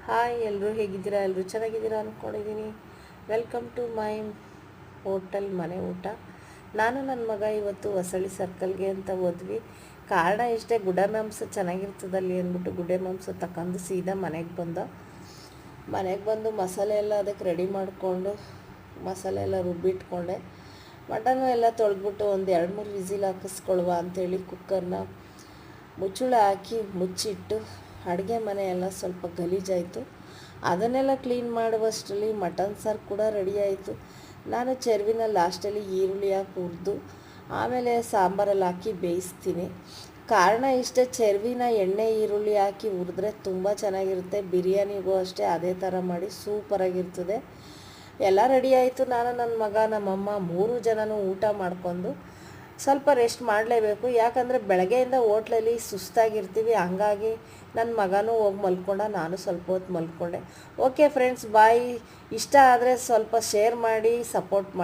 Hi, ಎಲ್ಲರೂ ಹೇಗಿದ್ದೀರಾ? ಎಲ್ಲರೂ ಚೆನ್ನಾಗಿದ್ದೀರಾ ಅಂದ್ಕೊಂಡಿದ್ದೀನಿ. ವೆಲ್ಕಮ್ ಟು ಮೈ ಹೋಟೆಲ್ ಮನೆ ಊಟ. ನಾನು ನನ್ನ ಮಗ ಇವತ್ತು ಹೊಸಳ್ಳಿ ಸರ್ಕಲ್ಗೆ ಅಂತ ಹೋದ್ವಿ. ಕಾರಣ ಇಷ್ಟೇ, ಗುಡ್ಡೆ ಮಾಂಸ ಚೆನ್ನಾಗಿರ್ತದಲ್ಲಿ ಅಂದ್ಬಿಟ್ಟು ಗುಡ್ಡೆ ಮಾಂಸ ತಗೊಂಡು ಸೀದಾ ಮನೆಗೆ ಬಂದು ಮಸಾಲೆ ಎಲ್ಲ ಅದಕ್ಕೆ ರೆಡಿ ಮಾಡಿಕೊಂಡು ಮಸಾಲೆ ಎಲ್ಲ ರುಬ್ಬಿಟ್ಕೊಂಡೆ. ಮಟನ್ನು ಎಲ್ಲ ತೊಳೆದ್ಬಿಟ್ಟು ಒಂದು 2-3 ವಿಸಿಲ್ ಹಾಕಿಸ್ಕೊಳ್ವ ಅಂಥೇಳಿ ಕುಕ್ಕರ್ನ ಮುಚ್ಚಳ ಹಾಕಿ ಮುಚ್ಚಿಟ್ಟು ಅಡುಗೆ ಮನೆ ಎಲ್ಲ ಸ್ವಲ್ಪ ಗಲೀಜಾಯಿತು. ಅದನ್ನೆಲ್ಲ ಕ್ಲೀನ್ ಮಾಡುವಷ್ಟರಲ್ಲಿ ಮಟನ್ ಸಾರು ಕೂಡ ರೆಡಿ ಆಯಿತು. ನಾನು ಚೆರ್ವಿನ ಲಾಸ್ಟಲ್ಲಿ ಈರುಳ್ಳಿ ಹಾಕಿ ಹುರಿದು ಆಮೇಲೆ ಸಾಂಬಾರಲ್ಲಿ ಹಾಕಿ ಬೇಯಿಸ್ತೀನಿ. ಕಾರಣ ಇಷ್ಟೇ, ಚೆರ್ವಿನ ಎಣ್ಣೆ ಈರುಳ್ಳಿ ಹಾಕಿ ಹುರಿದ್ರೆ ತುಂಬ ಚೆನ್ನಾಗಿರುತ್ತೆ. ಬಿರಿಯಾನಿಗೂ ಅಷ್ಟೇ ಅದೇ ಥರ ಮಾಡಿ ಸೂಪರಾಗಿರ್ತದೆ. ಎಲ್ಲ ರೆಡಿ ಆಯಿತು. ನಾನು, ನನ್ನ ಮಗ, ನಮ್ಮಮ್ಮ 3 ಜನನೂ ಊಟ ಮಾಡ್ಕೊಂಡು ಸ್ವಲ್ಪ ರೆಸ್ಟ್ ಮಾಡಲೇಬೇಕು. ಯಾಕಂದರೆ ಬೆಳಗ್ಗೆಯಿಂದ ಹೋಟ್ಲಲ್ಲಿ ಸುಸ್ತಾಗಿರ್ತೀವಿ. ಹಂಗಾಗಿ ನನ್ನ ಮಗನೂ ಹೋಗಿ ಮಲ್ಕೊಂಡ, ನಾನು ಸ್ವಲ್ಪ ಹೊತ್ತು ಮಲ್ಕೊಂಡೆ. ಓಕೆ ಫ್ರೆಂಡ್ಸ್, ಬಾಯ್. ಇಷ್ಟ ಆದರೆ ಸ್ವಲ್ಪ ಶೇರ್ ಮಾಡಿ, ಸಪೋರ್ಟ್ ಮಾಡಿ.